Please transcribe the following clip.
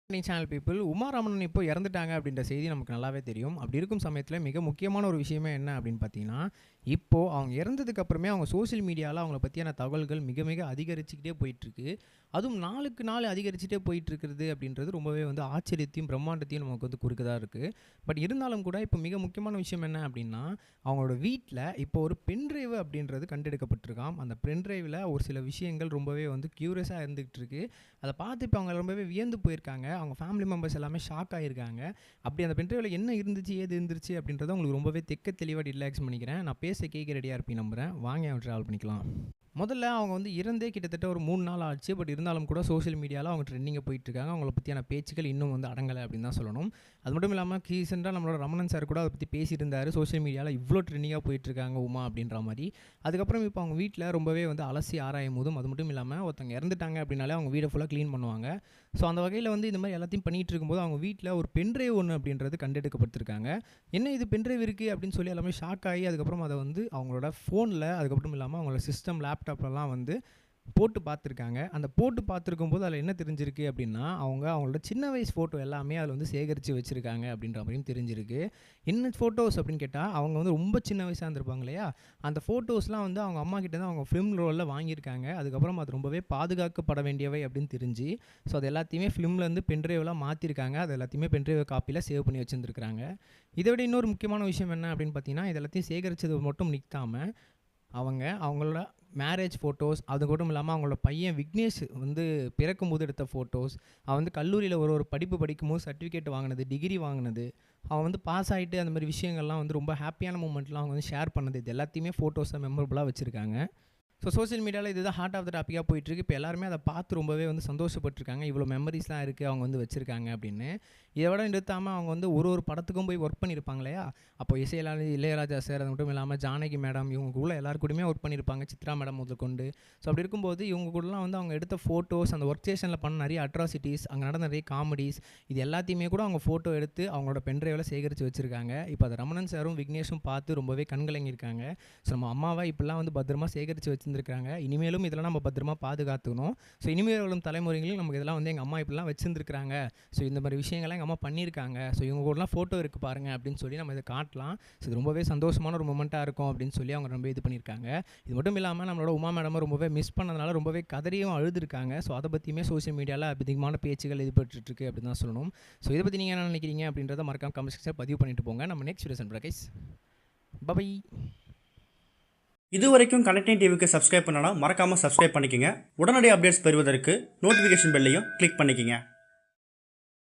Channel people Uma Ramanan இப்போ இறந்துட்டாங்க அப்படின்ற செய்தி நமக்கு நல்லாவே தெரியும். அப்படி இருக்கும் சமயத்தில் மிக முக்கியமான ஒரு விஷயமே என்ன அப்படின்னு பார்த்தீங்கன்னா, இப்போது அவங்க இறந்ததுக்கு அப்புறமே அவங்க சோஷியல் மீடியாவில் அவங்கள பற்றியான தகவல்கள் மிக மிக அதிகரிச்சுக்கிட்டே போயிட்டுருக்கு. அதுவும் நாளுக்கு நாள் அதிகரிச்சுட்டே போயிட்டுருக்கிறது அப்படின்றது ரொம்பவே ஆச்சரியத்தையும் பிரம்மாண்டத்தையும் நமக்கு குறுக்கதாக இருக்குது. பட் இருந்தாலும் கூட இப்போ மிக முக்கியமான விஷயம் என்ன அப்படின்னா, அவங்களோட வீட்டில் இப்போ ஒரு பென்ட்ரைவ் அப்படின்றது கண்டெடுக்கப்பட்டிருக்காம். அந்த பென்ட்ரைவில் ஒரு சில விஷயங்கள் ரொம்பவே க்யூரியஸாக இருந்துகிட்டு இருக்கு. அதை பார்த்து இப்போ அவங்க ரொம்பவே வியந்து போயிருக்காங்க. அவங்க ஃபேமிலி மெம்பர்ஸ் எல்லாமே ஷாக் ஆகியிருக்காங்க. அப்படி அந்த பென்ட்ரைவில் என்ன இருந்துச்சு ஏது இருந்துச்சு அப்படின்றத உங்களுக்கு ரொம்பவே தெளிவாக ரிலாக்ஸ் பண்ணிக்கிறேன். நான் பேச கேட்க ரெடியாக இருப்பேன் நம்புகிறேன். வாங்க அவன் ட்ராவல் பண்ணிக்கலாம். முதல்ல அவங்க இறந்தே கிட்டத்தட்ட ஒரு 3 நாள் ஆச்சு. பட் இருந்தாலும் கூட சோஷியல் மீடியாவில் அவங்க ட்ரெண்டிங்காக போயிட்டுருக்காங்க. அவங்கள பற்றியான பேச்சுக்கள் இன்னும் அடங்கலை அப்படின்னு தான் சொல்லணும். அது மட்டும் இல்லாமல் ரீசெண்டாக நம்மளோட ரமணன் சார் கூட அதை பற்றி பேசிட்டு இருந்தார். சோஷியல் மீடியாவில் இவ்வளோ ட்ரெண்டிங்காக போயிட்டுருக்காங்க உமா அப்படின்ற மாதிரி. அதுக்கப்புறம் இப்போ அவங்க வீட்டில் ரொம்பவே அலசி ஆராயும் போதும் அது மட்டும் இல்லாமல் ஒருத்தவங்க இறந்துட்டாங்க அப்படின்னாலே அவங்க வீடை ஃபுல்லாக க்ளீன் பண்ணுவாங்க. ஸோ அந்த வகையில் இந்த மாதிரி எல்லாத்தையும் பண்ணிகிட்டு இருக்கும்போது அவங்க வீட்டில் ஒரு பென்ட்ரைவ் ஒன்று அப்படின்றது கண்டெடுக்கப்பட்டிருக்காங்க. என்ன இது பென்ட்ரைவ் இருக்குது அப்படின்னு சொல்லி எல்லாமே ஷாக் ஆகி அதுக்கப்புறம் அதை அவங்களோட ஃபோனில் அதுக்கப்புறம் இல்லாமல் அவங்களோட சிஸ்டம் லேப்டாப்லாம் போட்டு பார்த்துருக்காங்க. அந்த போட்டு பார்த்துருக்கும் போது அதில் என்ன தெரிஞ்சிருக்கு அப்படின்னா, அவங்களோட சின்ன வயசு ஃபோட்டோ எல்லாமே அதில் சேகரித்து வச்சுருக்காங்க அப்படின்ற மாதிரியும் தெரிஞ்சிருக்கு. என்ன ஃபோட்டோஸ் அப்படின்னு கேட்டால், அவங்க ரொம்ப சின்ன வயசாக இருந்திருப்பாங்க இல்லையா, அந்த ஃபோட்டோஸ்லாம் அவங்க அம்மா கிட்டேருந்து அவங்க ஃபிலிம் ரோலில் வாங்கியிருக்காங்க. அதுக்கப்புறம் அது ரொம்பவே பாதுகாக்கப்பட வேண்டியவை அப்படின்னு தெரிஞ்சு, ஸோ அது எல்லாத்தையுமே ஃபிலிம்லேருந்து பென்ட்ரைவ்லாம் மாற்றிருக்காங்க. அது எல்லாத்தையுமே பென்ட்ரைவ் காப்பியில் சேவ் பண்ணி வச்சுருந்துருக்காங்க. இதை விட இன்னொரு முக்கியமான விஷயம் என்ன அப்படின்னு பார்த்தீங்கன்னா, இது எல்லாத்தையும் சேகரித்தது மட்டும் நிற்காமல் அவங்களோட மேரேஜ் ஃபோட்டோஸ், அது மட்டும் இல்லாமல் அவங்களோட பையன் விக்னேஷ் பிறக்கும்போது எடுத்த ஃபோட்டோஸ், அவன் கல்லூரியில் ஒரு படிப்பு படிக்கும்போது சர்டிஃபிகேட் வாங்கினது, டிகிரி வாங்கினது, அவன் பாஸ் ஆகிட்டு அந்த மாதிரி விஷயங்கள்லாம் ரொம்ப ஹாப்பியான மூமெண்ட்லாம் அவங்க ஷேர் பண்ணது, இது எல்லாத்தையுமே ஃபோட்டோஸாக மெமரபுளாக வச்சுருக்காங்க. ஸோ சோஷியல் மீடியாவில் இதுதான் ஹார்ட் ஆஃப் த டாப்பிக்காக போயிட்டுருக்கு. இப்போ எல்லாருமே அதை பார்த்து ரொம்பவே சந்தோஷப்பட்டிருக்காங்க. இவ்வளோ மெமரிஸ்லாம் இருக்குது அவங்க வச்சுருக்காங்க அப்படின்னு. இதை விட நிறுத்தாமல் அவங்க ஒரு படத்துக்கும் போய் ஒர்க் பண்ணியிருப்பாங்க இல்லையா, அப்போ இளையராஜா சார், அது மட்டும் இல்லாமல் ஜானகி மேடம், இவங்க கூட எல்லாரு கூடயுமே ஒர்க் பண்ணியிருப்பாங்க, சித்ரா மேடம் முதற்கொண்டு. ஸோ அப்படி இருக்கும்போது இவங்க கூடலாம் அவங்க எடுத்த ஃபோட்டோஸ், அந்த ஒர்க் ஸ்டேஷனில் பண்ண நிறைய அட்ராசிட்டிஸ், அங்கே நடந்த நிறைய காமெடிஸ், இது எல்லாத்தையுமே கூட அவங்க ஃபோட்டோ எடுத்து அவங்களோட பென்ட்ரைவில் சேகரித்து வச்சுருக்காங்க. இப்போ அதை ரமணன் சாரும் விக்னேஷும் பார்த்து ரொம்பவே கண்கலங்கியிருக்காங்க. ஸோ நம்ம அம்மாவை இப்படிலாம் பத்திரமா சேகரித்து வச்சுருந்துருக்காங்க, இனிமேலும் இதெல்லாம் நம்ம பத்திரமா பாதுகாத்துக்கணும். ஸோ இனிமேல் வரும் தலைமுறைகளும் நமக்கு இதெல்லாம் எங்கள் அம்மா இப்படிலாம் வச்சுருந்துருக்காங்க, ஸோ இந்த மாதிரி விஷயங்கள்லாம் எங்கள் அம்மா பண்ணியிருக்காங்க, ஸோ இவங்க கூடலாம் ஃபோட்டோ இருக்குது பாருங்கள் அப்படின்னு சொல்லி நம்ம இதை காட்டலாம். ஸோ இது ரொம்பவே சந்தோஷமான ஒரு மொமெண்ட்டாக இருக்கும் அப்படின்னு சொல்லி அவங்க ரொம்ப இது பண்ணியிருக்காங்க. இது மட்டும் இல்லாமல் நம்மளோட உமா மேடமும் ரொம்பவே மிஸ் பண்ணதுனால ரொம்பவே கதறியும் அழுதுருக்காங்க. ஸோ அதை பற்றியுமே சோஷியல் மீடியாவில் அதிகமான பேச்சுகள் எதிர்பட்டுருக்கு அப்படின்னு தான் சொல்லணும். ஸோ இதை பற்றி நீங்கள் என்ன நினைக்கிறீங்க அப்படின்றத மறக்காம கமெண்ட் செக்ஷனில் பதிவு பண்ணிட்டு போங்க. நம்ம நெக்ஸ்ட் வீடியோ சந்திப்போம் கைஸ். பை. இது வரைக்கும் கனெக்டிங் டிவிக்கு சப்ஸ்கிரைப் பண்ணனா மறக்காமல் சப்ஸ்கிரைப் பண்ணிக்கங்க. உடனடி அப்டேட்ஸ் பெறுவதற்கு நோட்டிஃபிகேஷன் பெல்லையும் கிளிக் பண்ணிக்கங்க.